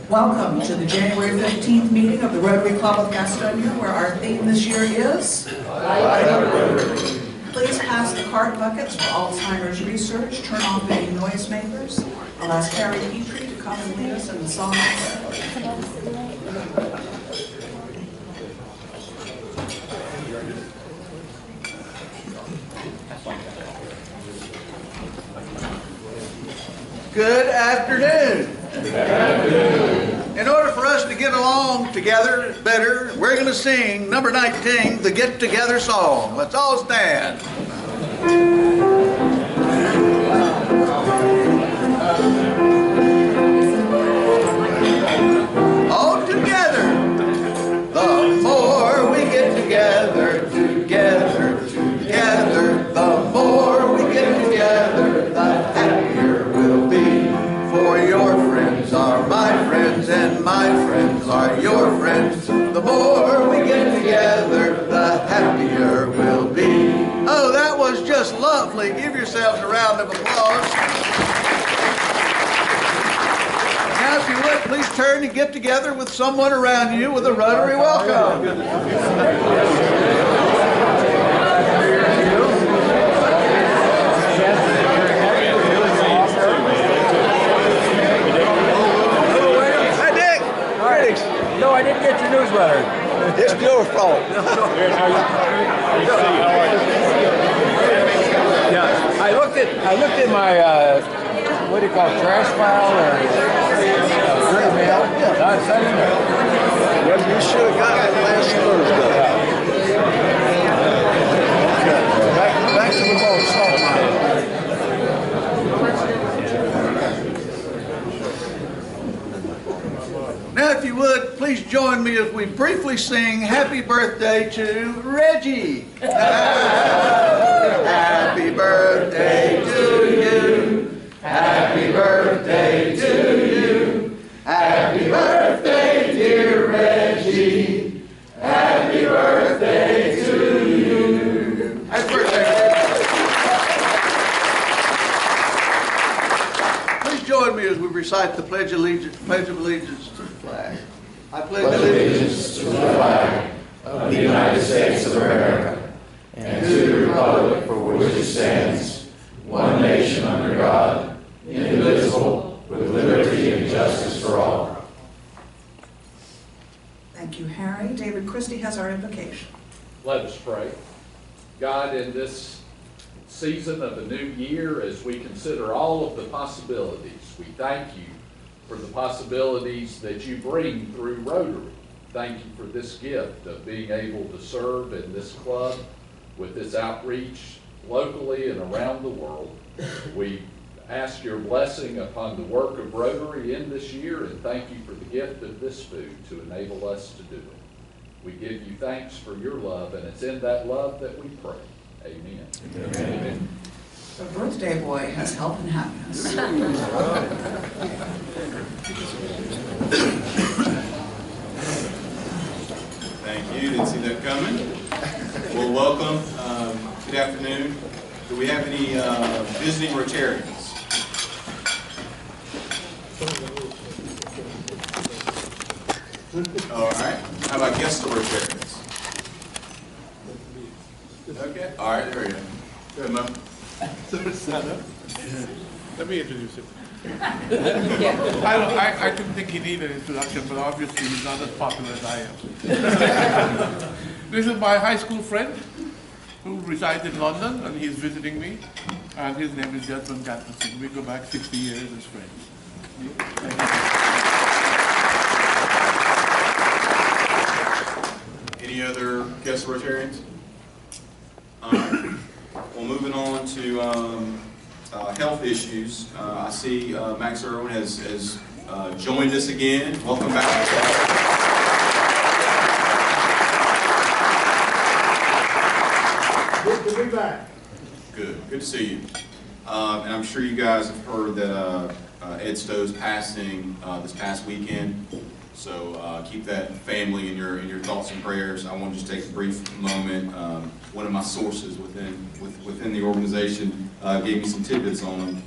Welcome to the January 15th meeting of the Rotary Club of Gastonia, where our theme this year is Please pass the cart buckets for Alzheimer's research. Turn off any noisemakers. I'll ask Harry Petrie to come and lead us in the song. Good afternoon. Good afternoon. In order for us to get along together better, we're going to sing number 19, the Get Together song. Let's all stand. All together. The more we get together, the more we get together, the happier we'll be. For your friends are my friends, and my friends are your friends. The more we get together, the happier we'll be. Oh, that was just lovely. Give yourselves a round of applause. Now, if you would, please turn and get together with someone around you with a Rotary welcome. No, I didn't get your newsletter. It's your fault. Yeah, I looked at my what do you call it, trash file or dirty mail. Not sending it. Well, you should have got it last Thursday. Okay. Back to the ball. Now, if you would, please join me as we briefly sing Happy Birthday to Reggie. Happy birthday to you. Happy birthday to you. Happy birthday, dear Reggie. Happy birthday to you. Happy birthday. Please join me as we recite the Pledge of Allegiance to the flag. I pledge allegiance to the flag of the United States of America and to the republic for which it stands, one nation under God, indivisible, with liberty and justice for all. Thank you, Harry. David Christie has our invocation. Let us pray. God, in this season of the new year, as we consider all of the possibilities, we thank you for the possibilities that you bring through Rotary. Thank you for this gift of being able to serve in this club with this outreach locally and around the world. We ask your blessing upon the work of Rotary in this year, and thank you for the gift of this food to enable us to do it. We give you thanks for your love, and it's in that love that we pray. Amen. Amen. The birthday boy has health and happiness. Thank you. Didn't see that coming. Well, welcome. Good afternoon. Do we have any visiting Rotarians? All right. How about guest Rotarians? Okay. All right. There we go. Go ahead, Mo. Let me introduce him. I didn't think he needed an introduction, but obviously he's not as popular as I am. This is my high school friend who resides in London, and he's visiting me. And his name is Desmond Gatterson. We go back 60 years as friends. Any other guest Rotarians? Well, moving on to health issues. I see Max Irwin has joined us again. Welcome back. Good to be back. Good to see you. And I'm sure you guys have heard that Ed Stowe's passing this past weekend. So keep that family in your thoughts and prayers. I want to just take a brief moment. One of my sources within the organization gave me some tidbits on him.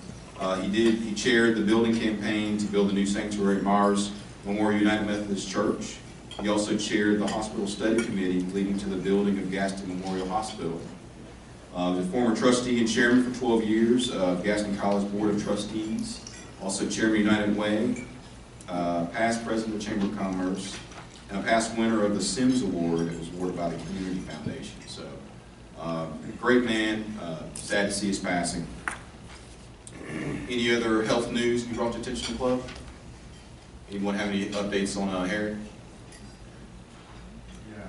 He chaired the building campaign to build a new sanctuary at Mars Memorial United Methodist Church. He also chaired the hospital study committee leading to the building of Gastonia Memorial Hospital. The former trustee and chairman for 12 years of Gaston College Board of Trustees. Also chairman of United Way, past president of the Chamber of Commerce, and a past winner of the Sims Award that was awarded by the Community Foundation. So, great man, sad to see his passing. Any other health news you brought to attention to the club? Anyone have any updates on Harry? Yeah,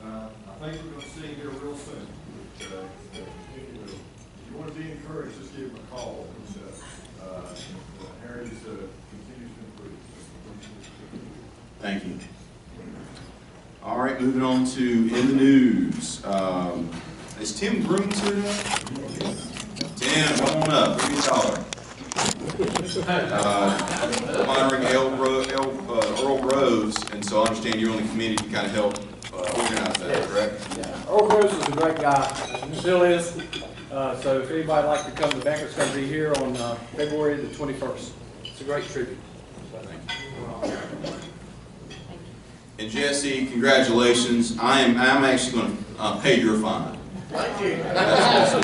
I think we're going to see him here real soon. If you want to be encouraged, just give him a call. Harry's continues to improve. Thank you. All right, moving on to in the news. Is Tim Grooms here today? Tim, come on up. Give me $1. Honoring Earl Groves, and so I understand you're on the committee to kind of help organize that, correct? Yeah, Earl Groves is a great guy, still is. So if anybody'd like to come to the banquet, it's going to be here on February the 21st. It's a great tribute. Thank you. And Jesse, congratulations. I'm actually going to pay your fine. Thank you. That's awesome.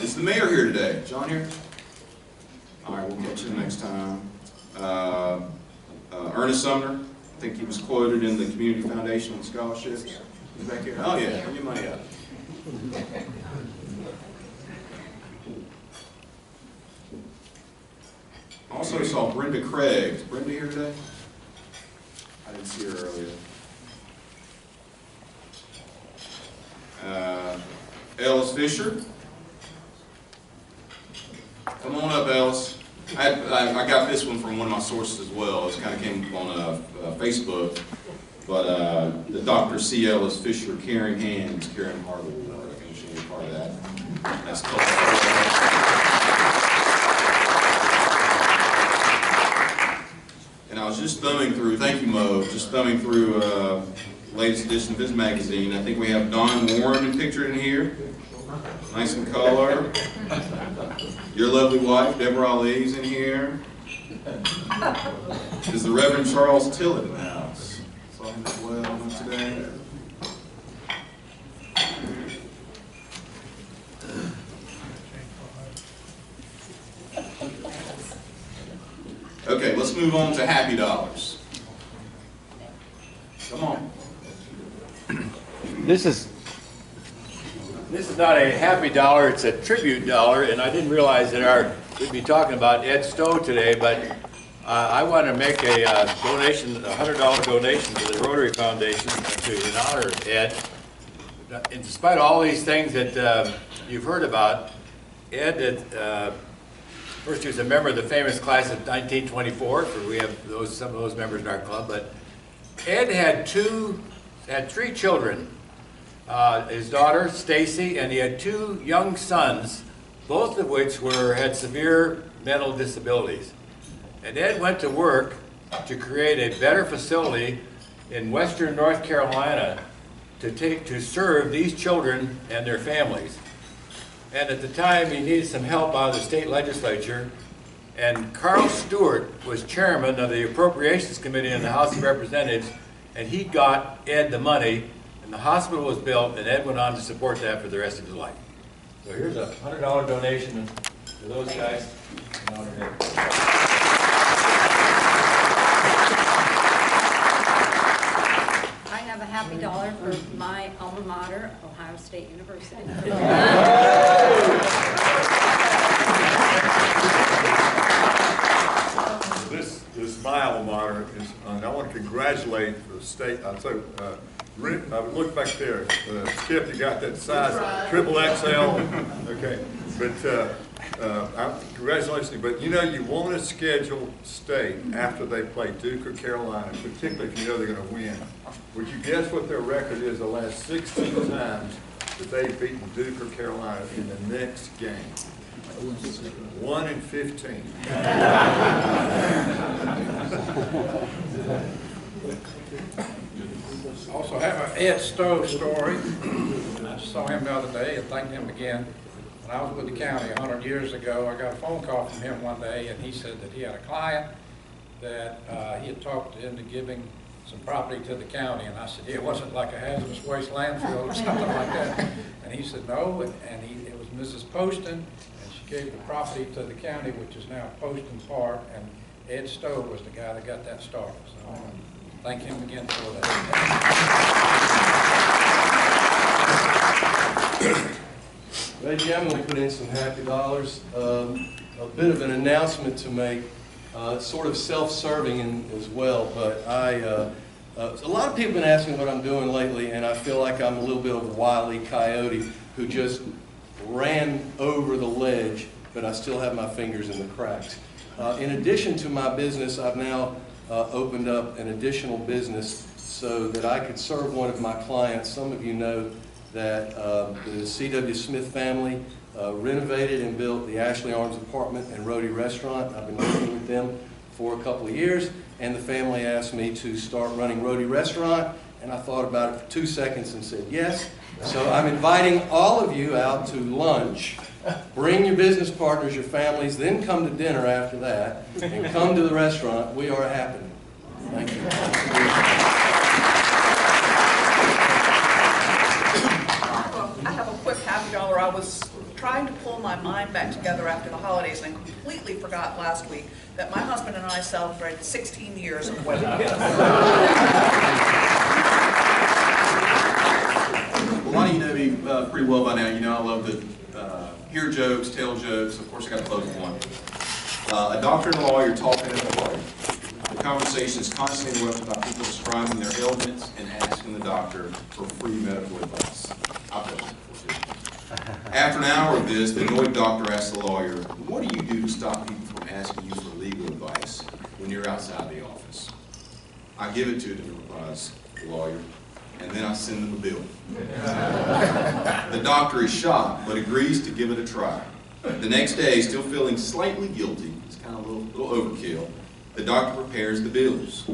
Is the mayor here today? John here? All right, we'll get you next time. Ernest Sumner, I think he was quoted in the Community Foundation on scholarships. He's back here. Oh yeah, bring your money up. Also saw Brenda Craig. Is Brenda here today? I didn't see her earlier. Ellis Fisher. Come on up, Ellis. I got this one from one of my sources as well. It kind of came on Facebook. But the Dr. C. Ellis Fisher Caring Hands, Caring Heart Award. I can show you part of that. That's called. And I was just thumbing through, thank you Mo, just thumbing through latest edition of his magazine. I think we have Don Warren pictured in here. Nice in color. Your lovely wife, Deborah Ali, is in here. Is the Reverend Charles Tillett in the house? Saw him as well today. Okay, let's move on to Happy Dollars. Come on. This is not a happy dollar, it's a tribute dollar, and I didn't realize that we'd be talking about Ed Stowe today, but I want to make a donation, a $100 donation to the Rotary Foundation in honor of Ed. And despite all these things that you've heard about, Ed, first he was a member of the famous class of 1924, for we have some of those members in our club, but Ed had three children. His daughter, Stacy, and he had two young sons, both of which had severe mental disabilities. And Ed went to work to create a better facility in western North Carolina to serve these children and their families. And at the time, he needed some help out of the state legislature, and Carl Stewart was chairman of the Appropriations Committee in the House of Representatives, and he got Ed the money. And the hospital was built, and Ed went on to support that for the rest of his life. So here's a $100 donation to those guys. I have a happy dollar for my alma mater, Ohio State University. This my alma mater is, and I want to congratulate the state. I would look back there, Skip, you got that size, triple XL, okay, but congratulations, but you know you want to schedule state after they play Duke or Carolina, particularly if you know they're going to win. Would you guess what their record is the last 16 times that they've beaten Duke or Carolina in the next game? 1 in 15. Also have an Ed Stowe story. I saw him the other day and thanked him again. When I was with the county 100 years ago, I got a phone call from him one day, and he said that he had a client that he had talked into giving some property to the county. And I said, yeah, it wasn't like a hazardous waste landfill or something like that. And he said, no, and it was Mrs. Poston, and she gave the property to the county, which is now Poston Park, and Ed Stowe was the guy that got that started. So I want to thank him again for that. Reggie, I'm going to put in some happy dollars. A bit of an announcement to make, sort of self-serving as well, but a lot of people have been asking what I'm doing lately, and I feel like I'm a little bit of a wily coyote who just ran over the ledge, but I still have my fingers in the cracks. In addition to my business, I've now opened up an additional business so that I could serve one of my clients. Some of you know that the C.W. Smith family renovated and built the Ashley Arms apartment and Rotary restaurant. I've been working with them for a couple of years, and the family asked me to start running Rotary restaurant, and I thought about it for 2 seconds and said yes. So I'm inviting all of you out to lunch. Bring your business partners, your families, then come to dinner after that, and come to the restaurant. We are happening. Thank you. I have a quick happy dollar. I was trying to pull my mind back together after the holidays and I completely forgot last week that my husband and I celebrated 16 years of wedding. Well, a lot of you know me pretty well by now. You know I love to hear jokes, tell jokes. Of course, I got to close with one. A doctor and a lawyer talking at a party. The conversation is constantly interrupted by people describing their ailments and asking the doctor for free medical advice. I've done that before too. After an hour of this, the annoyed doctor asks the lawyer, "What do you do to stop people from asking you for legal advice when you're outside the office?" "I give it to them," replies the lawyer, "and then I send them a bill." The doctor is shocked, but agrees to give it a try. The next day, still feeling slightly guilty, it's kind of a little overkill, the doctor prepares the bills.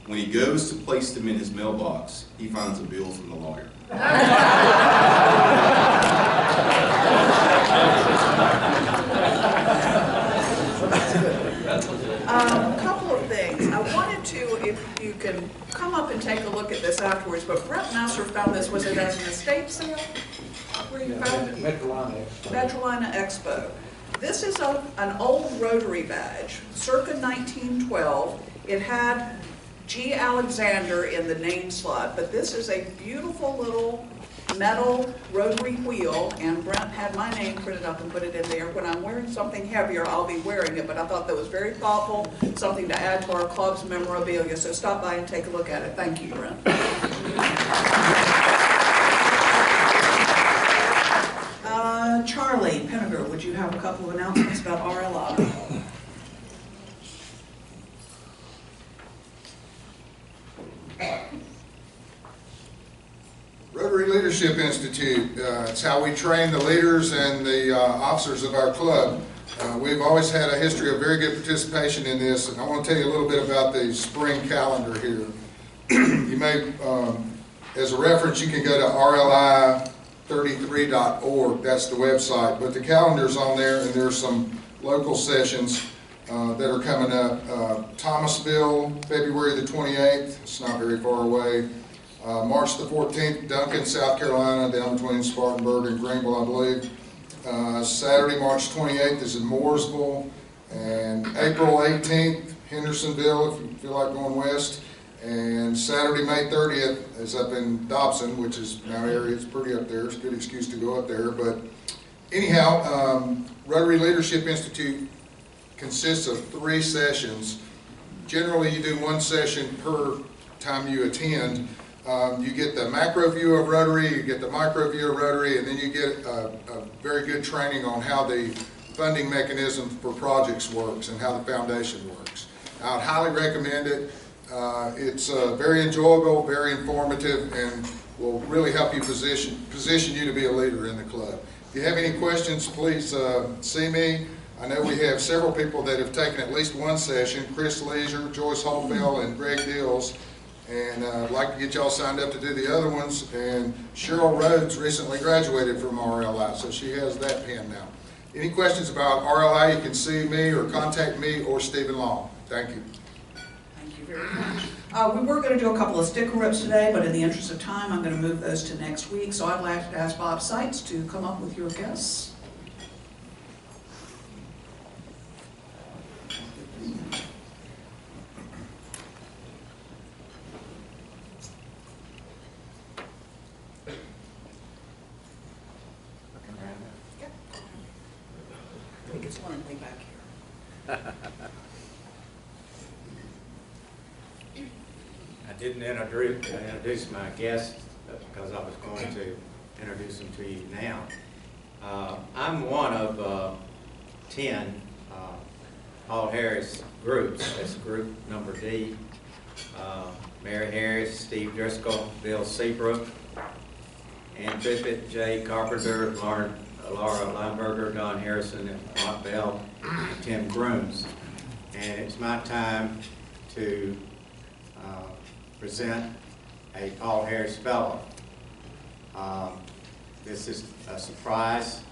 When he goes to place them in his mailbox, he finds a bill from the lawyer. A couple of things. I wanted to, if you can come up and take a look at this afterwards, but Brett Nasser found this, was it as an estate sale? Where you found it? Metrolina Expo. This is an old Rotary badge, circa 1912. It had G. Alexander in the name slot, but this is a beautiful little metal rotary wheel, and Brent had my name printed up and put it in there. When I'm wearing something heavier, I'll be wearing it, but I thought that was very thoughtful, something to add to our club's memorabilia, so stop by and take a look at it. Thank you, Brent. Charlie Penninger, would you have a couple of announcements about RLI? Rotary Leadership Institute, it's how we train the leaders and the officers of our club. We've always had a history of very good participation in this, and I want to tell you a little bit about the spring calendar here. You may, as a reference, you can go to RLI33.org, that's the website, but the calendar's on there, and there's some local sessions that are coming up. Thomasville, February the 28th, it's not very far away. March the 14th, Duncan, South Carolina, down between Spartanburg and Greenville, I believe. Saturday, March 28th is in Mooresville. And April 18th, Hendersonville, if you feel like going west. And Saturday, May 30th is up in Dobson, which is in our area. It's pretty up there. It's a good excuse to go up there. But anyhow, Rotary Leadership Institute consists of 3 sessions. Generally, you do 1 session per time you attend. You get the macro view of Rotary, you get the micro view of Rotary, and then you get a very good training on how the funding mechanism for projects works and how the foundation works. I would highly recommend it. It's very enjoyable, very informative, and will really help you position you to be a leader in the club. If you have any questions, please see me. I know we have several people that have taken at least one session, Chris Leisure, Joyce Holtfeld, and Greg Dills. And I'd like to get y'all signed up to do the other ones. And Cheryl Rhodes recently graduated from RLI, so she has that pin now. Any questions about RLI, you can see me or contact me or Stephen Long. Thank you. Thank you very much. We were going to do a couple of sticker rips today, but in the interest of time, I'm going to move those to next week. So I'd like to ask Bob Seitz to come up with your guests. I think it's one way back here. I didn't introduce my guests because I was going to introduce them to you now. I'm one of 10 Paul Harris groups. That's group number D. Mary Harris, Steve Driscoll, Bill Seabrook, Ann Biffett, Jay Carpenter, Laura Lineberger, Don Harrison, and Mark Bell, and Tim Grooms. And it's my time to present a Paul Harris Fellow. This is a surprise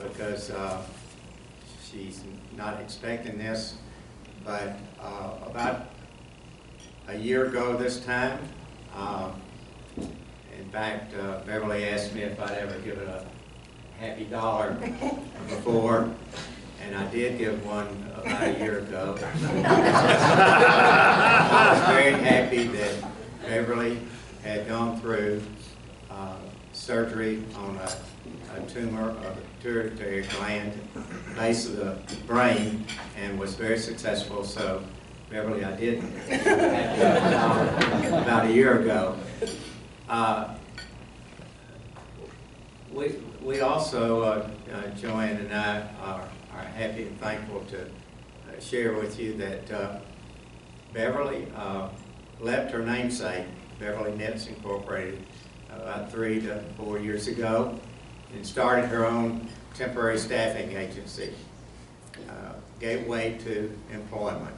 because she's not expecting this, but about a year ago this time, in fact, Beverly asked me if I'd ever given a happy dollar before, and I did give one about a year ago. I was very happy that Beverly had gone through surgery on a tumor of the pituitary gland, base of the brain, and was very successful. So, Beverly, I did give a happy dollar about a year ago. We also, Joanne and I, are happy and thankful to share with you that Beverly left her namesake, Beverly Knits Incorporated, about 3 to 4 years ago, and started her own temporary staffing agency, Gateway to Employment.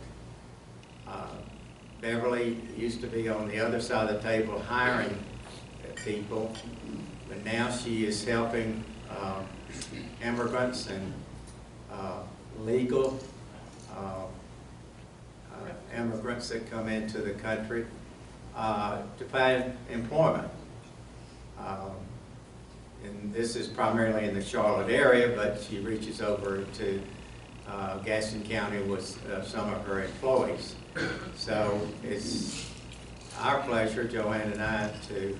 Beverly used to be on the other side of the table hiring people, but now she is helping immigrants and legal immigrants that come into the country to find employment. And this is primarily in the Charlotte area, but she reaches over to Gaston County with some of her employees. So it's our pleasure, Joanne and I, to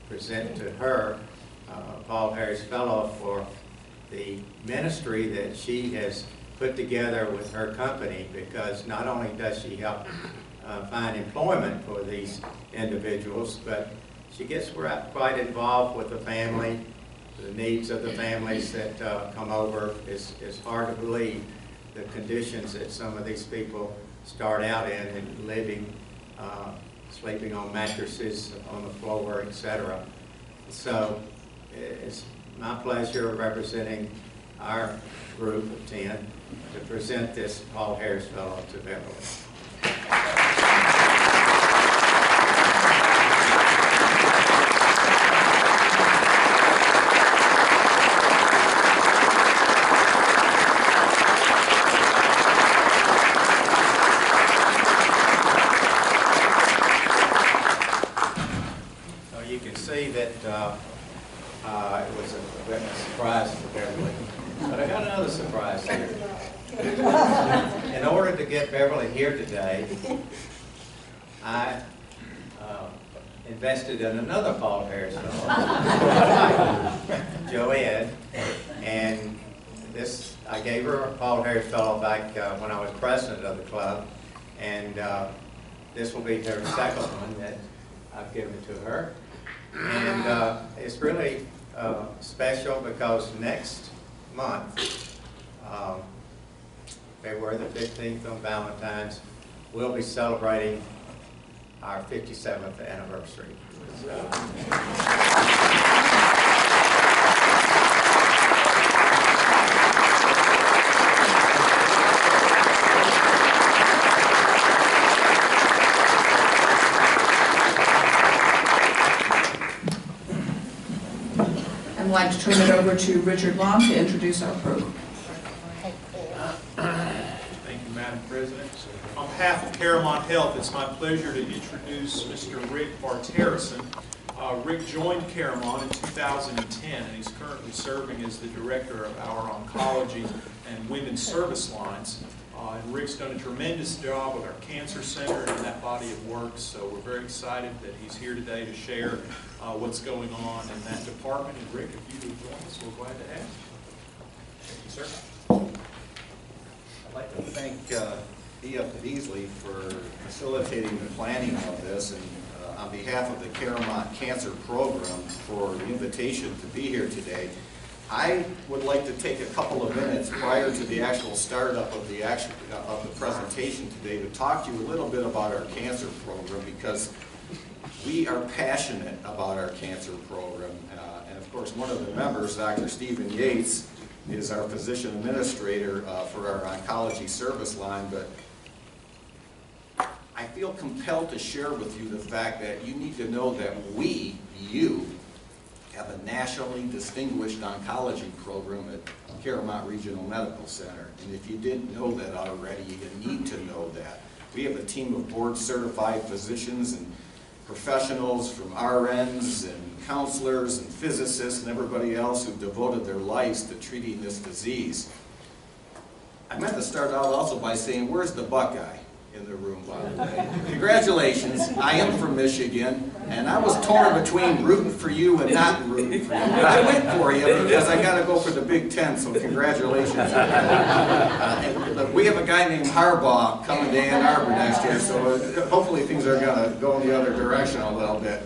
present to her Paul Harris Fellow for the ministry that she has put together with her company, because not only does she help find employment for these individuals, but she gets quite involved with the family, the needs of the families that come over. It's hard to believe the conditions that some of these people start out in and living, sleeping on mattresses on the floor, etc. So it's my pleasure representing our group of 10 to present this Paul Harris Fellow to Beverly. It was a surprise for Beverly. But I got another surprise here. In order to get Beverly here today, I invested in another Paul Harris Fellow, Joanne, and this, I gave her a Paul Harris Fellow back when I was president of the club, and this will be her second one that I've given to her. And it's really special because next month, February the 15th on Valentine's, we'll be celebrating our 57th anniversary. So. I'd like to turn it over to Richard Long to introduce our program. Thank you, Madam President. On behalf of Caromont Health, it's my pleasure to introduce Mr. Rick Barterison. Rick joined Caromont in 2010, and he's currently serving as the director of our oncology and women's service lines. And Rick's done a tremendous job with our cancer center and that body of work, so we're very excited that he's here today to share what's going on in that department. And Rick, if you would join us, we're glad to have you. Thank you, sir. I'd like to thank E.F. Beasley for facilitating the planning of this, and on behalf of the Caromont Cancer Program for the invitation to be here today. I would like to take a couple of minutes prior to the actual startup of the presentation today to talk to you a little bit about our cancer program, because we are passionate about our cancer program. And of course, one of the members, Dr. Stephen Yates, is our physician administrator for our oncology service line. But I feel compelled to share with you the fact that you need to know that you, have a nationally distinguished oncology program at Caromont Regional Medical Center. And if you didn't know that already, you need to know that. We have a team of board-certified physicians and professionals from RNs and counselors and physicists and everybody else who've devoted their lives to treating this disease. I meant to start out also by saying, where's the Buckeye in the room, by the way? Congratulations, I am from Michigan, and I was torn between rooting for you and not rooting for you. But I went for you because I got to go for the Big Ten, so congratulations. We have a guy named Harbaugh coming to Ann Arbor next year, so hopefully things are going to go in the other direction a little bit.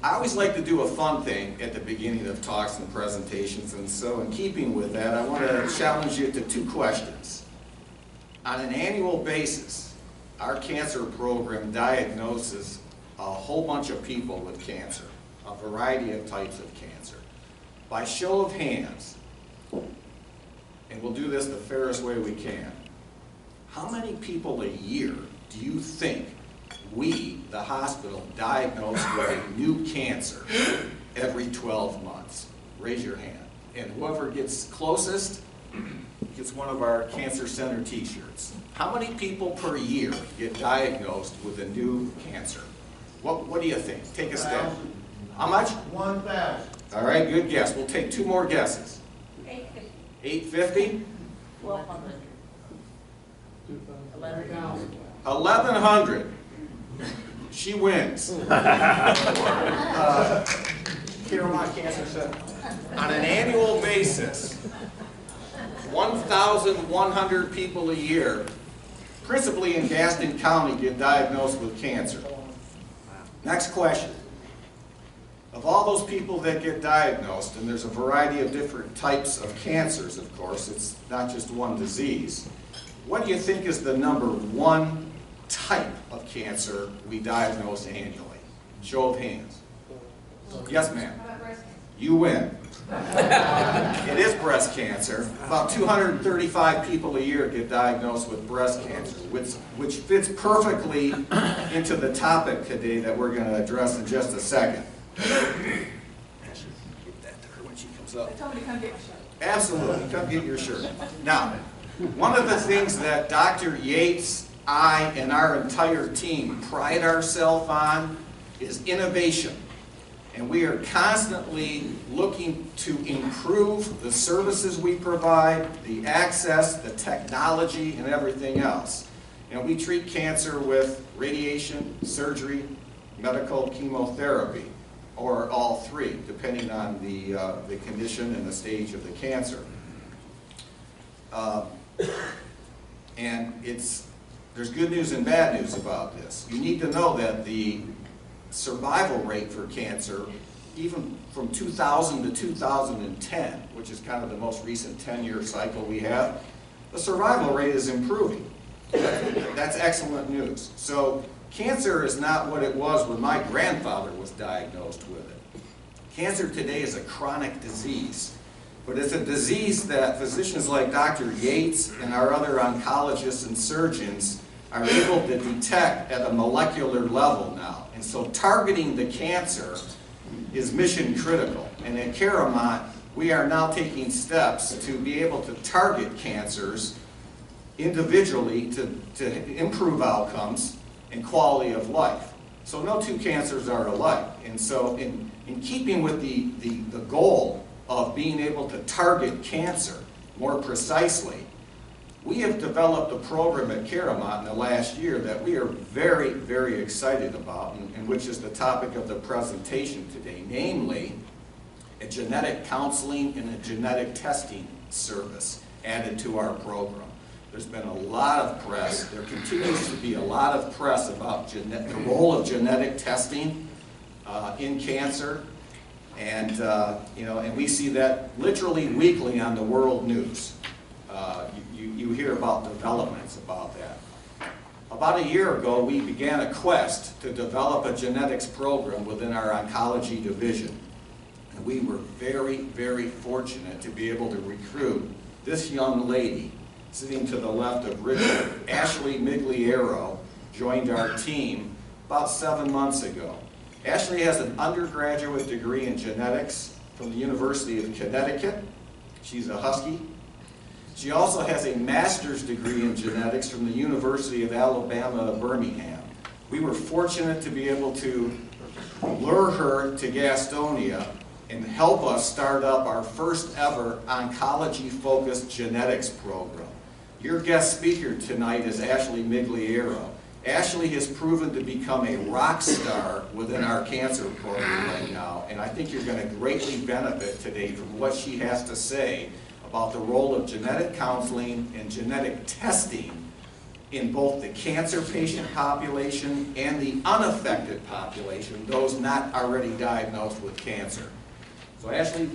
I always like to do a fun thing at the beginning of talks and presentations, and so in keeping with that, I want to challenge you to two questions. On an annual basis, our cancer program diagnoses a whole bunch of people with cancer, a variety of types of cancer. By show of hands, and we'll do this the fairest way we can, how many people a year do you think we, the hospital, diagnose with a new cancer every 12 months? Raise your hand. And whoever gets closest gets one of our cancer center t-shirts. How many people per year get diagnosed with a new cancer? What do you think? Take a stab. How much? 1,000. All right, good guess. We'll take two more guesses. 850. 850? 1,200. 11,000. 1,100. She wins. Caromont Cancer Center. On an annual basis, 1,100 people a year, principally in Gaston County, get diagnosed with cancer. Next question. Of all those people that get diagnosed, and there's a variety of different types of cancers, of course, it's not just one disease, what do you think is the number one type of cancer we diagnose annually? Show of hands. Yes, ma'am. You win. It is breast cancer. About 235 people a year get diagnosed with breast cancer, which fits perfectly into the topic today that we're going to address in just a second. Give that to her when she comes up. Tell me to come get your shirt. Absolutely, come get your shirt. Now, one of the things that Dr. Yates, I, and our entire team pride ourselves on is innovation. And we are constantly looking to improve the services we provide, the access, the technology, and everything else. And we treat cancer with radiation, surgery, medical chemotherapy, or all three, depending on the condition and the stage of the cancer. And there's good news and bad news about this. You need to know that the survival rate for cancer, even from 2000 to 2010, which is kind of the most recent 10-year cycle we have, the survival rate is improving. That's excellent news. So cancer is not what it was when my grandfather was diagnosed with it. Cancer today is a chronic disease, but it's a disease that physicians like Dr. Yates and our other oncologists and surgeons are able to detect at a molecular level now. And so targeting the cancer is mission critical. And at Caromont, we are now taking steps to be able to target cancers individually to improve outcomes and quality of life. So no two cancers are alike. And so in keeping with the goal of being able to target cancer more precisely, we have developed a program at Caromont in the last year that we are very, very excited about, and which is the topic of the presentation today, namely a genetic counseling and a genetic testing service added to our program. There's been a lot of press, there continues to be a lot of press about the role of genetic testing in cancer, and and we see that literally weekly on the world news. You hear about developments about that. About a year ago, we began a quest to develop a genetics program within our oncology division. And we were very, very fortunate to be able to recruit this young lady sitting to the left of Richard, Ashley Migliero, joined our team about 7 months ago. Ashley has an undergraduate degree in genetics from the University of Connecticut. She's a Husky. She also has a master's degree in genetics from the University of Alabama at Birmingham. We were fortunate to be able to lure her to Gastonia and help us start up our first ever oncology-focused genetics program. Your guest speaker tonight is Ashley Migliero. Ashley has proven to become a rock star within our cancer program right now, and I think you're going to greatly benefit today from what she has to say about the role of genetic counseling and genetic testing in both the cancer patient population and the unaffected population, those not already diagnosed with cancer. So Ashley,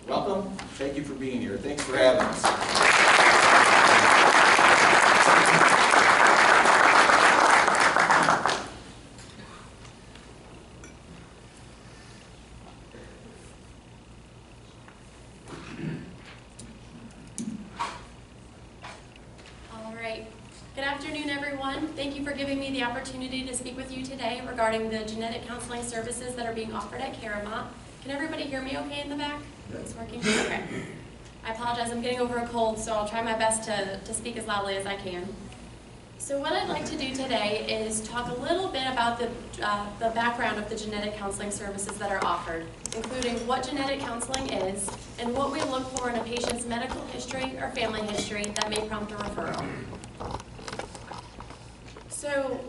welcome. Thank you for being here. Thanks for having us. Good afternoon, everyone. Thank you for giving me the opportunity to speak with you today regarding the genetic counseling services that are being offered at Caromont. Can everybody hear me okay in the back? It's working? Okay. I apologize, I'm getting over a cold, so I'll try my best to speak as loudly as I can. So what I'd like to do today is talk a little bit about the background of the genetic counseling services that are offered, including what genetic counseling is and what we look for in a patient's medical history or family history that may prompt a referral. So,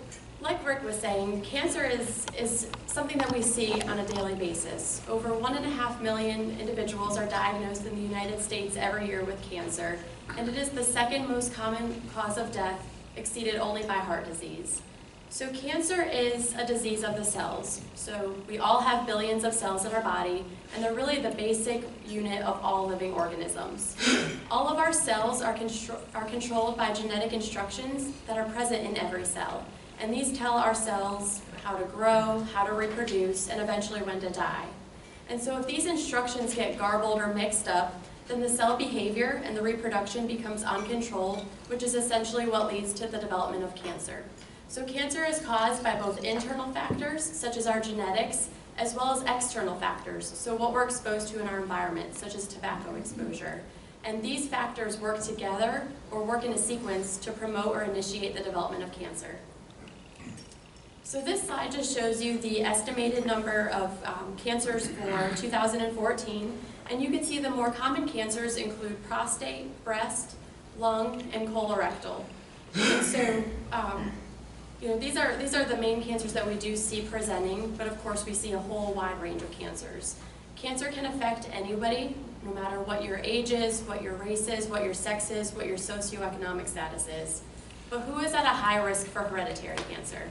like Rick was saying, cancer is something that we see on a daily basis. Over 1.5 million individuals are diagnosed in the United States every year with cancer, and it is the second most common cause of death, exceeded only by heart disease. So cancer is a disease of the cells. So we all have billions of cells in our body, and they're really the basic unit of all living organisms. All of our cells are controlled by genetic instructions that are present in every cell. And these tell our cells how to grow, how to reproduce, and eventually when to die. And so if these instructions get garbled or mixed up, then the cell behavior and the reproduction becomes uncontrolled, which is essentially what leads to the development of cancer. So cancer is caused by both internal factors, such as our genetics, as well as external factors, so what we're exposed to in our environment, such as tobacco exposure. And these factors work together or work in a sequence to promote or initiate the development of cancer. So this slide just shows you the estimated number of cancers for 2014, and you can see the more common cancers include prostate, breast, lung, and colorectal. And so, these are the main cancers that we do see presenting, but of course we see a whole wide range of cancers. Cancer can affect anybody, no matter what your age is, what your race is, what your sex is, what your socioeconomic status is. But who is at a high risk for hereditary cancer?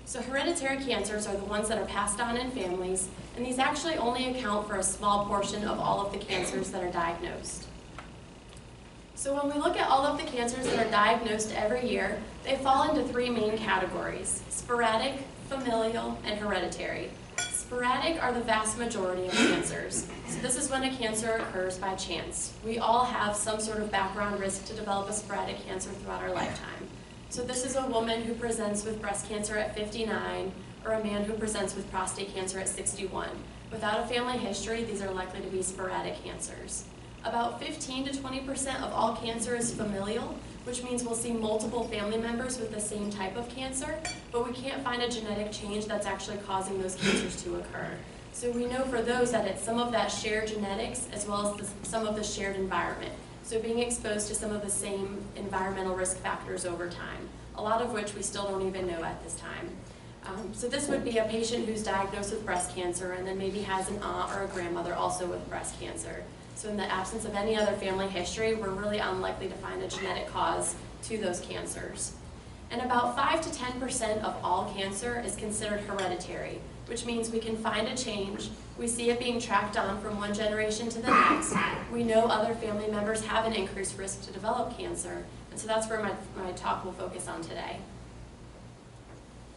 So hereditary cancers are the ones that are passed on in families, and these actually only account for a small portion of all of the cancers that are diagnosed. So when we look at all of the cancers that are diagnosed every year, they fall into three main categories: sporadic, familial, and hereditary. Sporadic are the vast majority of cancers. So this is when a cancer occurs by chance. We all have some sort of background risk to develop a sporadic cancer throughout our lifetime. So this is a woman who presents with breast cancer at 59, or a man who presents with prostate cancer at 61. Without a family history, these are likely to be sporadic cancers. About 15 to 20% of all cancer is familial, which means we'll see multiple family members with the same type of cancer, but we can't find a genetic change that's actually causing those cancers to occur. So we know for those that it's some of that shared genetics as well as some of the shared environment. So being exposed to some of the same environmental risk factors over time, a lot of which we still don't even know at this time. So this would be a patient who's diagnosed with breast cancer and then maybe has an aunt or a grandmother also with breast cancer. So in the absence of any other family history, we're really unlikely to find a genetic cause to those cancers. And about 5 to 10% of all cancer is considered hereditary, which means we can find a change, we see it being tracked on from one generation to the next, we know other family members have an increased risk to develop cancer, and so that's where my talk will focus on today.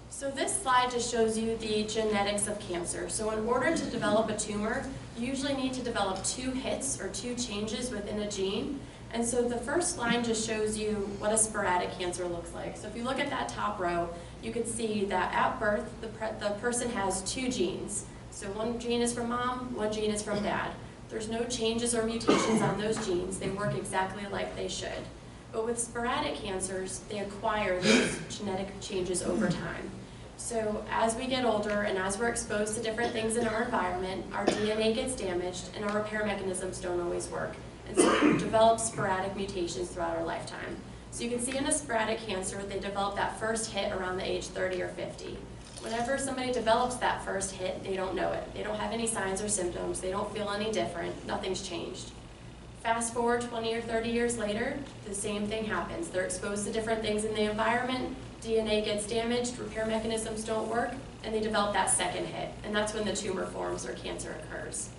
So this slide just shows you the genetics of cancer. So in order to develop a tumor, you usually need to develop 2 hits or 2 changes within a gene. And so the first line just shows you what a sporadic cancer looks like. So if you look at that top row, you can see that at birth, the person has 2 genes. So one gene is from mom, one gene is from dad. There's no changes or mutations on those genes. They work exactly like they should. But with sporadic cancers, they acquire those genetic changes over time. So as we get older and as we're exposed to different things in our environment, our DNA gets damaged and our repair mechanisms don't always work. And so we develop sporadic mutations throughout our lifetime. So you can see in a sporadic cancer, they develop that first hit around the age 30 or 50. Whenever somebody develops that first hit, they don't know it. They don't have any signs or symptoms. They don't feel any different. Nothing's changed. Fast forward 20 or 30 years later, the same thing happens. They're exposed to different things in the environment, DNA gets damaged, repair mechanisms don't work, and they develop that second hit. And that's when the tumor forms or cancer occurs.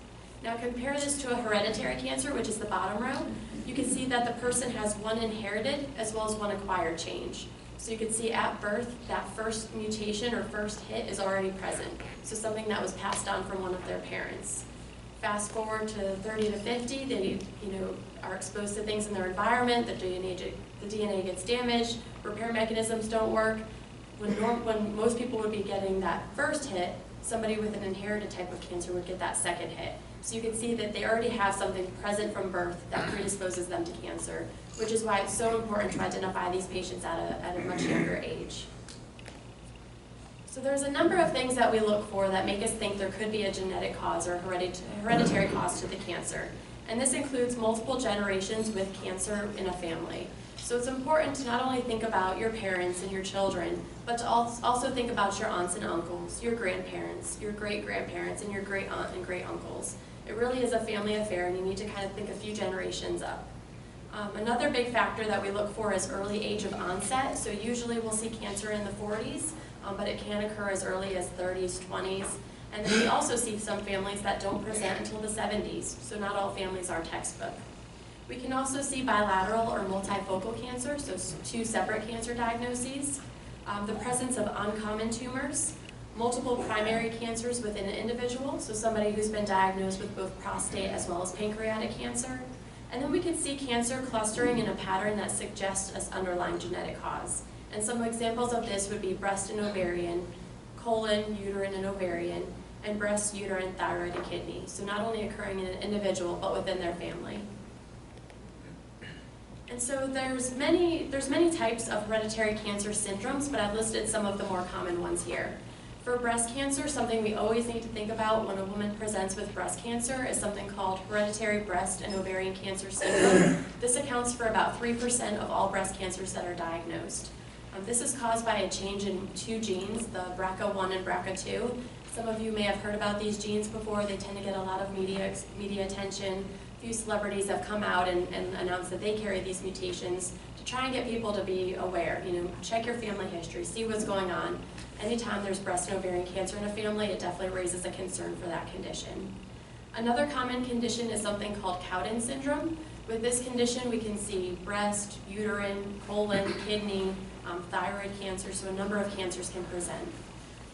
Now compare this to a hereditary cancer, which is the bottom row. You can see that the person has one inherited as well as one acquired change. So you can see at birth, that first mutation or first hit is already present. So something that was passed on from one of their parents. Fast forward to 30 to 50, they are exposed to things in their environment, the DNA gets damaged, repair mechanisms don't work. When most people would be getting that first hit, somebody with an inherited type of cancer would get that second hit. So you can see that they already have something present from birth that predisposes them to cancer, which is why it's so important to identify these patients at a much younger age. So there's a number of things that we look for that make us think there could be a genetic cause or hereditary cause to the cancer. And this includes multiple generations with cancer in a family. So it's important to not only think about your parents and your children, but to also think about your aunts and uncles, your grandparents, your great-grandparents, and your great-aunt and great-uncles. It really is a family affair, and you need to kind of think a few generations up. Another big factor that we look for is early age of onset. So usually we'll see cancer in the 40s, but it can occur as early as 30s, 20s. And then we also see some families that don't present until the 70s, so not all families are textbook. We can also see bilateral or multifocal cancer, so 2 separate cancer diagnoses, the presence of uncommon tumors, multiple primary cancers within an individual, so somebody who's been diagnosed with both prostate as well as pancreatic cancer. And then we can see cancer clustering in a pattern that suggests an underlying genetic cause. And some examples of this would be breast and ovarian, colon, uterine, and ovarian, and breast, uterine, thyroid, and kidney. So not only occurring in an individual, but within their family. And so there's many types of hereditary cancer syndromes, but I've listed some of the more common ones here. For breast cancer, something we always need to think about when a woman presents with breast cancer is something called hereditary breast and ovarian cancer syndrome. This accounts for about 3% of all breast cancers that are diagnosed. This is caused by a change in 2 genes, the BRCA1 and BRCA2. Some of you may have heard about these genes before. They tend to get a lot of media attention. A few celebrities have come out and announced that they carry these mutations to try and get people to be aware. Check your family history, see what's going on. Anytime there's breast and ovarian cancer in a family, it definitely raises a concern for that condition. Another common condition is something called Cowden syndrome. With this condition, we can see breast, uterine, colon, kidney, thyroid cancer, so a number of cancers can present.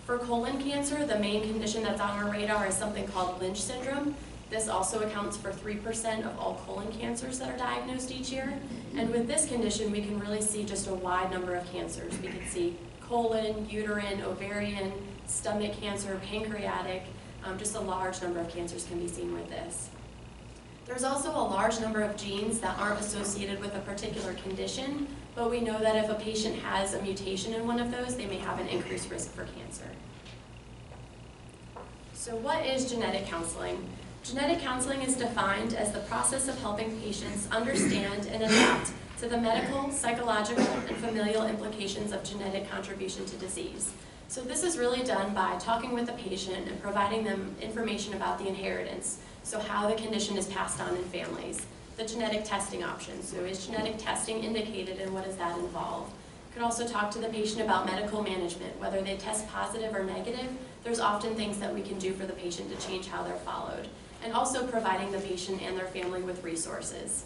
For colon cancer, the main condition that's on our radar is something called Lynch syndrome. This also accounts for 3% of all colon cancers that are diagnosed each year. And with this condition, we can really see just a wide number of cancers. We can see colon, uterine, ovarian, stomach cancer, pancreatic, just a large number of cancers can be seen with this. There's also a large number of genes that aren't associated with a particular condition, but we know that if a patient has a mutation in one of those, they may have an increased risk for cancer. So what is genetic counseling? Genetic counseling is defined as the process of helping patients understand and adapt to the medical, psychological, and familial implications of genetic contribution to disease. So this is really done by talking with the patient and providing them information about the inheritance, so how the condition is passed on in families. The genetic testing options, so is genetic testing indicated and what does that involve? You can also talk to the patient about medical management, whether they test positive or negative, there's often things that we can do for the patient to change how they're followed. And also providing the patient and their family with resources.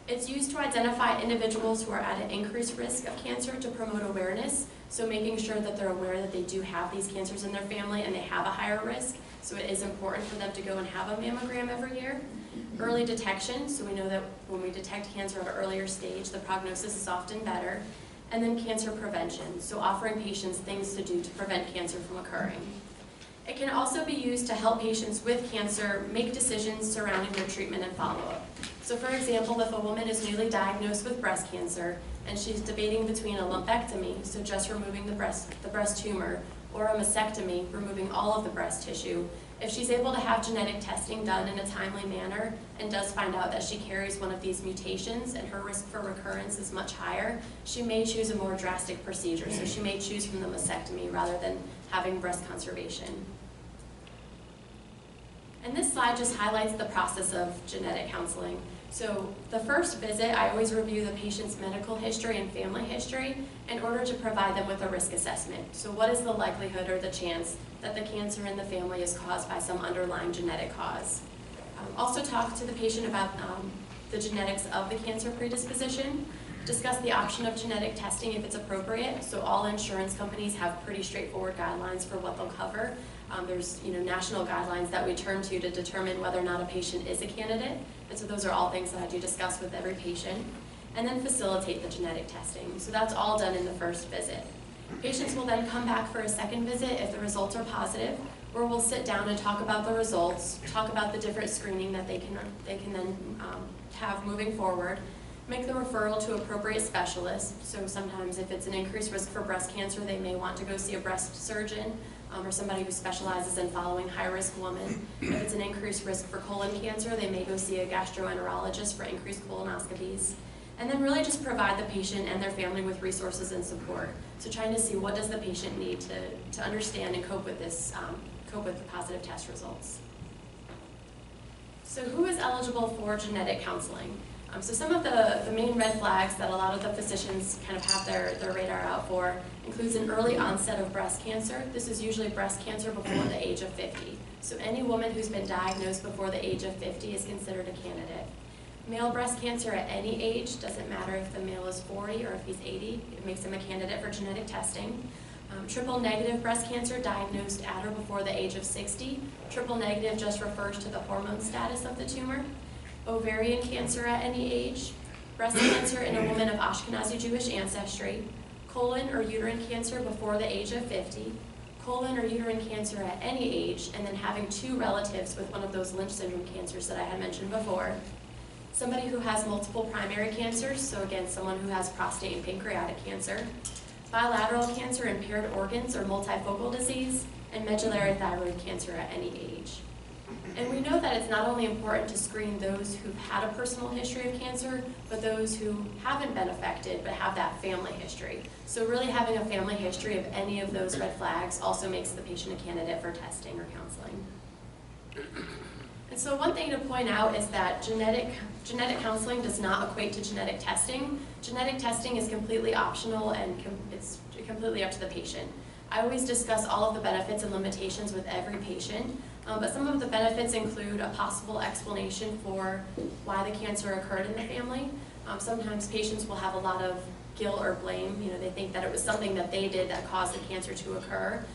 It's used to identify individuals who are at an increased risk of cancer to promote awareness, so making sure that they're aware that they do have these cancers in their family and they have a higher risk, so it is important for them to go and have a mammogram every year. Early detection, so we know that when we detect cancer at an earlier stage, the prognosis is often better. And then cancer prevention, so offering patients things to do to prevent cancer from occurring. It can also be used to help patients with cancer make decisions surrounding their treatment and follow-up. So for example, if a woman is newly diagnosed with breast cancer and she's debating between a lumpectomy, so just removing the breast tumor, or a mastectomy, removing all of the breast tissue, if she's able to have genetic testing done in a timely manner and does find out that she carries one of these mutations and her risk for recurrence is much higher, she may choose a more drastic procedure. So she may choose from the mastectomy rather than having breast conservation. And this slide just highlights the process of genetic counseling. So the first visit, I always review the patient's medical history and family history in order to provide them with a risk assessment. So what is the likelihood or the chance that the cancer in the family is caused by some underlying genetic cause? Also talk to the patient about the genetics of the cancer predisposition. Discuss the option of genetic testing if it's appropriate. So all insurance companies have pretty straightforward guidelines for what they'll cover. There's national guidelines that we turn to determine whether or not a patient is a candidate. And so those are all things that I do discuss with every patient. And then facilitate the genetic testing. So that's all done in the first visit. Patients will then come back for a second visit if the results are positive, where we'll sit down and talk about the results, talk about the different screening that they can then have moving forward, make the referral to appropriate specialists. So sometimes if it's an increased risk for breast cancer, they may want to go see a breast surgeon or somebody who specializes in following high-risk women. If it's an increased risk for colon cancer, they may go see a gastroenterologist for increased colonoscopies. And then really just provide the patient and their family with resources and support. So trying to see what does the patient need to understand and cope with this, cope with the positive test results. So who is eligible for genetic counseling? So some of the main red flags that a lot of the physicians kind of have their radar out for includes an early onset of breast cancer. This is usually breast cancer before the age of 50. So any woman who's been diagnosed before the age of 50 is considered a candidate. Male breast cancer at any age, doesn't matter if the male is 40 or if he's 80, it makes him a candidate for genetic testing. Triple negative breast cancer diagnosed at or before the age of 60. Triple negative just refers to the hormone status of the tumor. Ovarian cancer at any age. Breast cancer in a woman of Ashkenazi Jewish ancestry. Colon or uterine cancer before the age of 50. Colon or uterine cancer at any age, and then having 2 relatives with one of those Lynch syndrome cancers that I had mentioned before. Somebody who has multiple primary cancers, so again, someone who has prostate and pancreatic cancer. Bilateral cancer in paired organs or multifocal disease, and medullary thyroid cancer at any age. And we know that it's not only important to screen those who've had a personal history of cancer, but those who haven't been affected but have that family history. So really having a family history of any of those red flags also makes the patient a candidate for testing or counseling. And so one thing to point out is that genetic counseling does not equate to genetic testing. Genetic testing is completely optional and it's completely up to the patient. I always discuss all of the benefits and limitations with every patient, but some of the benefits include a possible explanation for why the cancer occurred in the family. Sometimes patients will have a lot of guilt or blame. They think that it was something that they did that caused the cancer to occur.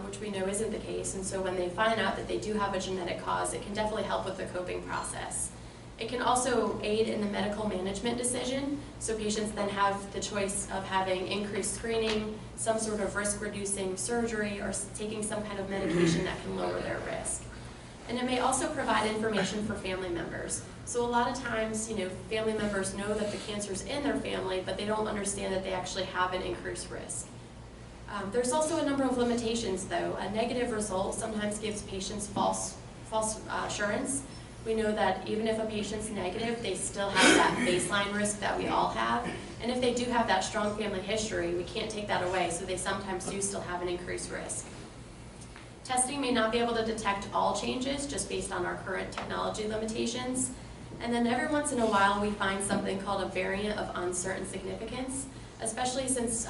which we know isn't the case. And so when they find out that they do have a genetic cause, it can definitely help with the coping process. It can also aid in the medical management decision, so patients then have the choice of having increased screening, some sort of risk-reducing surgery, or taking some kind of medication that can lower their risk. And it may also provide information for family members. So a lot of times, family members know that the cancer's in their family, but they don't understand that they actually have an increased risk. There's also a number of limitations, though. A negative result sometimes gives patients false assurance. We know that even if a patient's negative, they still have that baseline risk that we all have. And if they do have that strong family history, we can't take that away, so they sometimes do still have an increased risk. Testing may not be able to detect all changes just based on our current technology limitations. And then every once in a while, we find something called a variant of uncertain significance, especially since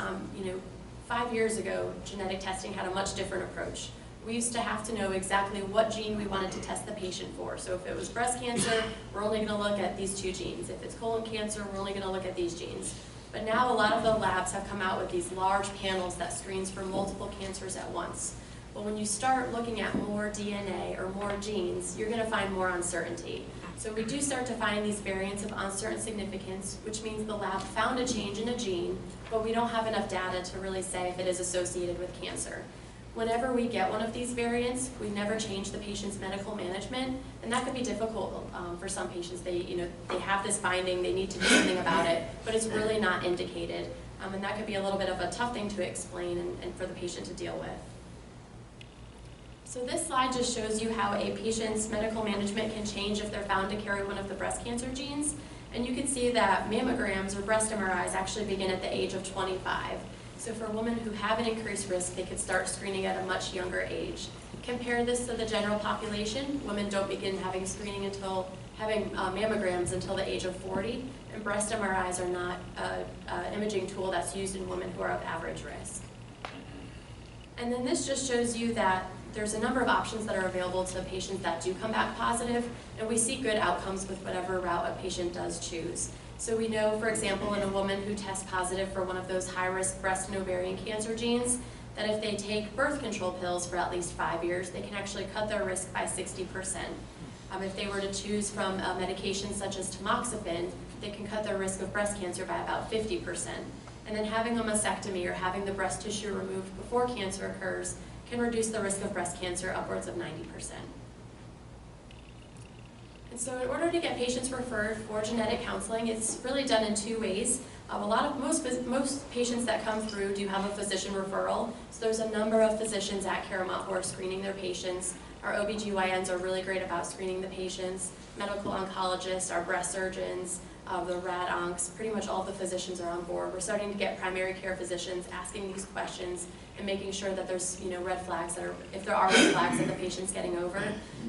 5 years ago, genetic testing had a much different approach. We used to have to know exactly what gene we wanted to test the patient for. So if it was breast cancer, we're only going to look at these 2 genes. If it's colon cancer, we're only going to look at these genes. But now a lot of the labs have come out with these large panels that screens for multiple cancers at once. Well, when you start looking at more DNA or more genes, you're going to find more uncertainty. So we do start to find these variants of uncertain significance, which means the lab found a change in a gene, but we don't have enough data to really say if it is associated with cancer. Whenever we get one of these variants, we never change the patient's medical management, and that could be difficult for some patients. They have this finding, they need to do something about it, but it's really not indicated, and that could be a little bit of a tough thing to explain and for the patient to deal with. So this slide just shows you how a patient's medical management can change if they're found to carry one of the breast cancer genes, and you can see that mammograms or breast MRIs actually begin at the age of 25. So for women who have an increased risk, they could start screening at a much younger age. Compare this to the general population. Women don't begin having screening until having mammograms until the age of 40, and breast MRIs are not an imaging tool that's used in women who are of average risk. And then this just shows you that there's a number of options that are available to patients that do come back positive, and we see good outcomes with whatever route a patient does choose. So we know, for example, in a woman who tests positive for one of those high-risk breast and ovarian cancer genes, that if they take birth control pills for at least 5 years, they can actually cut their risk by 60%. If they were to choose from a medication such as tamoxifen, they can cut their risk of breast cancer by about 50%. And then having a mastectomy or having the breast tissue removed before cancer occurs can reduce the risk of breast cancer upwards of 90%. And so in order to get patients referred for genetic counseling, it's really done in 2 ways. Most patients that come through do have a physician referral. So there's a number of physicians at Caromont who are screening their patients. Our OBGYNs are really great about screening the patients. Medical oncologists, our breast surgeons, the rad oncs, pretty much all the physicians are on board. We're starting to get primary care physicians asking these questions and making sure that there's red flags that are, if there are red flags that the patient's getting over.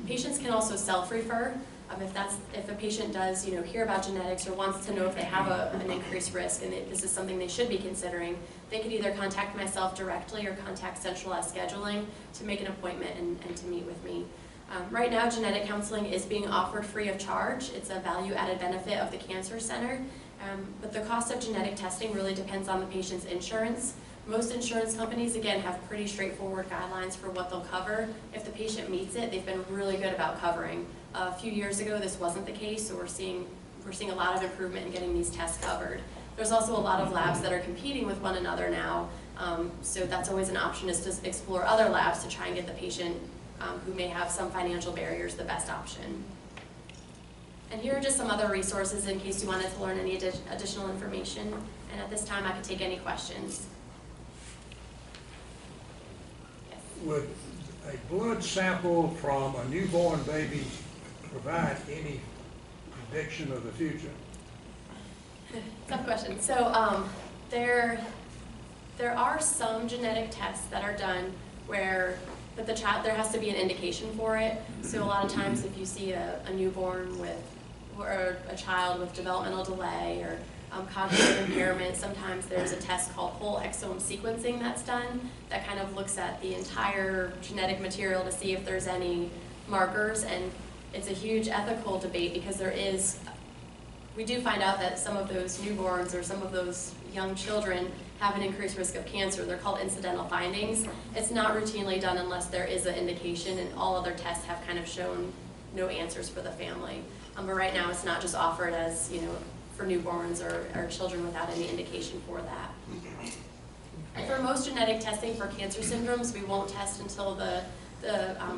Patients can also self-refer. If a patient does hear about genetics or wants to know if they have an increased risk and this is something they should be considering, they could either contact myself directly or contact centralized scheduling to make an appointment and to meet with me. Right now, genetic counseling is being offered free of charge. It's a value-added benefit of the Cancer Center, but the cost of genetic testing really depends on the patient's insurance. Most insurance companies, again, have pretty straightforward guidelines for what they'll cover. If the patient meets it, they've been really good about covering. A few years ago, this wasn't the case, so we're seeing a lot of improvement in getting these tests covered. There's also a lot of labs that are competing with one another now, so that's always an option, is to explore other labs to try and get the patient who may have some financial barriers the best option. And here are just some other resources in case you wanted to learn any additional information. And at this time, I could take any questions. Yes. Would a blood sample from a newborn baby provide any prediction of the future? Tough question. So there are some genetic tests that are done where, but there has to be an indication for it. So a lot of times if you see a newborn or a child with developmental delay or cognitive impairment, sometimes there's a test called whole exome sequencing that's done that kind of looks at the entire genetic material to see if there's any markers, and it's a huge ethical debate because we do find out that some of those newborns or some of those young children have an increased risk of cancer. They're called incidental findings. It's not routinely done unless there is an indication, and all other tests have kind of shown no answers for the family. But right now it's not just offered as, for newborns or children without any indication for that. For most genetic testing for cancer syndromes, we won't test until the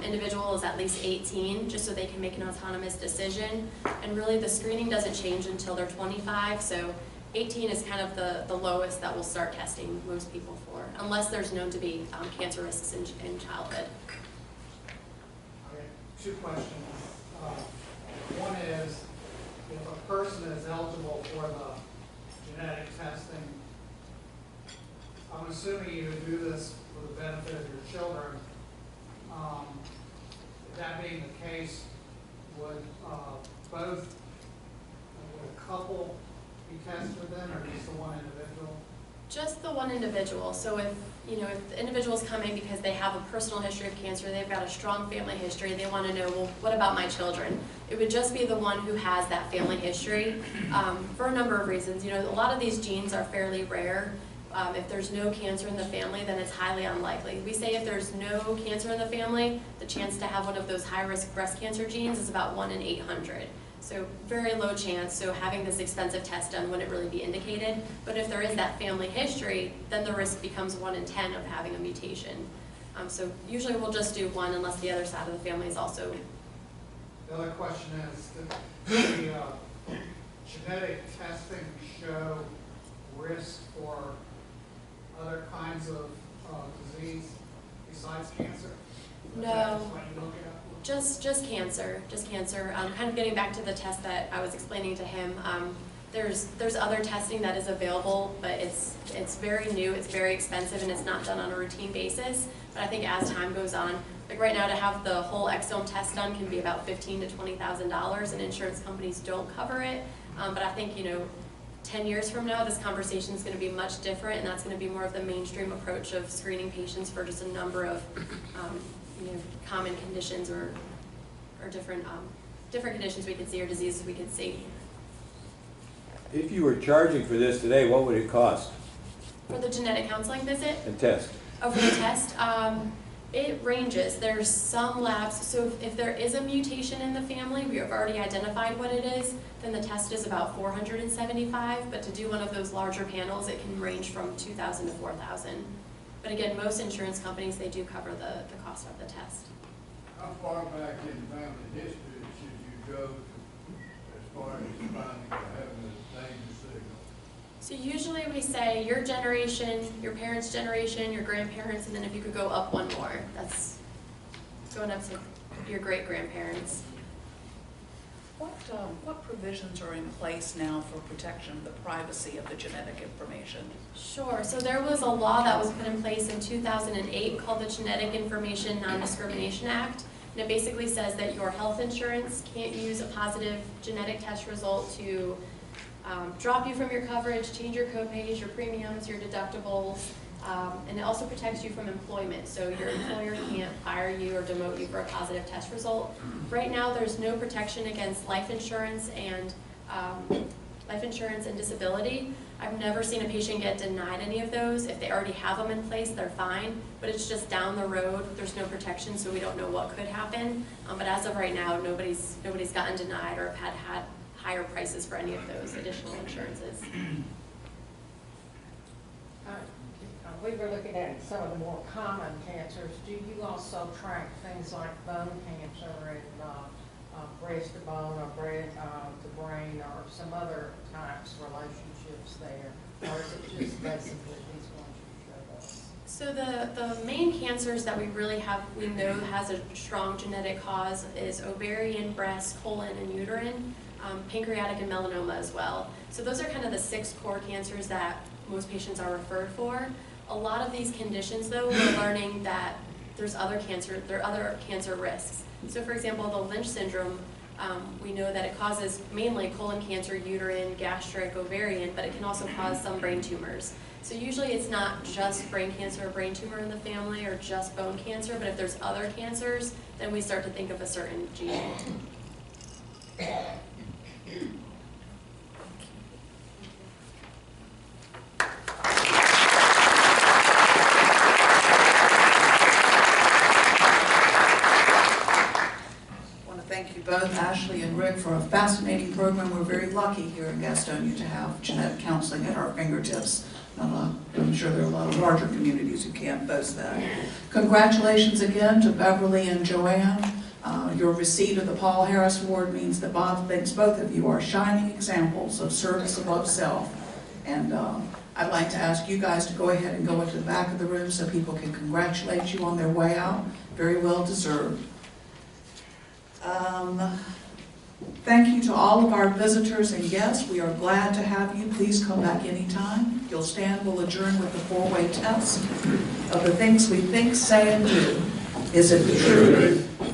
individual is at least 18, just so they can make an autonomous decision. And really the screening doesn't change until they're 25, so 18 is kind of the lowest that we'll start testing most people for, unless there's known to be cancer risks in childhood. Okay, 2 questions. One is, if a person is eligible for the genetic testing, I'm assuming you do this for the benefit of your children. That being the case, would a couple be tested then, or just the one individual? Just the one individual. So if the individual's coming because they have a personal history of cancer, they've got a strong family history, they want to know, well, what about my children? It would just be the one who has that family history for a number of reasons. A lot of these genes are fairly rare. If there's no cancer in the family, then it's highly unlikely. We say if there's no cancer in the family, the chance to have one of those high-risk breast cancer genes is about 1 in 800. So very low chance, so having this expensive test done wouldn't really be indicated. But if there is that family history, then the risk becomes 1 in 10 of having a mutation. So usually we'll just do one unless the other side of the family is also. The other question is, does the genetic testing show risk for other kinds of disease besides cancer? No. Just cancer, kind of getting back to the test that I was explaining to him, there's other testing that is available, but it's very new, it's very expensive, and it's not done on a routine basis. But I think as time goes on, like right now to have the whole exome test done can be about $15,000 to $20,000, and insurance companies don't cover it. But I think, 10 years from now, this conversation is going to be much different, and that's going to be more of the mainstream approach of screening patients for just a number of common conditions or different conditions we could see or diseases we could see. If you were charging for this today, what would it cost? For the genetic counseling visit? And test? Oh, for the test? It ranges. There's some labs, so if there is a mutation in the family, we have already identified what it is, then the test is about $475, but to do one of those larger panels, it can range from $2,000 to $4,000. But again, most insurance companies, they do cover the cost of the test. How far back in family history should you go as far as finding or having a danger signal? So usually we say your generation, your parents' generation, your grandparents, and then if you could go up one more, that's going up to your great-grandparents. What provisions are in place now for protection of the privacy of the genetic information? Sure. So there was a law that was put in place in 2008 called the Genetic Information Non-Discrimination Act. And it basically says that your health insurance can't use a positive genetic test result to drop you from your coverage, change your copays, your premiums, your deductibles, and it also protects you from employment. So your employer can't fire you or demote you for a positive test result. Right now, there's no protection against life insurance and disability. I've never seen a patient get denied any of those. If they already have them in place, they're fine, but it's just down the road. There's no protection, so we don't know what could happen. But as of right now, nobody's gotten denied or have had higher prices for any of those additional insurances. We were looking at some of the more common cancers. Do you also track things like bone cancer and breast to bone or breast to brain or some other types of relationships there? Or is it just basically these ones you showed us? So the main cancers that we know has a strong genetic cause is ovarian, breast, colon, and uterine, pancreatic, and melanoma as well. So those are kind of the 6 core cancers that most patients are referred for. A lot of these conditions, though, we're learning that there are other cancer risks. So for example, the Lynch syndrome, we know that it causes mainly colon cancer, uterine, gastric, ovarian, but it can also cause some brain tumors. So usually it's not just brain cancer or brain tumor in the family or just bone cancer, but if there's other cancers, then we start to think of a certain gene. both Ashley and Rick for a fascinating program. We're very lucky here in Gastonia to have genetic counseling at our fingertips. I'm sure there are a lot of larger communities who can't boast that. Congratulations again to Beverly and Joanne. Your receipt of the Paul Harris Award means that Bob thinks both of you are shining examples of service above self. And I'd like to ask you guys to go ahead and go into the back of the room so people can congratulate you on their way out. Very well deserved. Thank you to all of our visitors and guests. We are glad to have you. Please come back anytime. You'll stand, we'll adjourn with the four-way test of the things we think, say, and do. Is it the truth?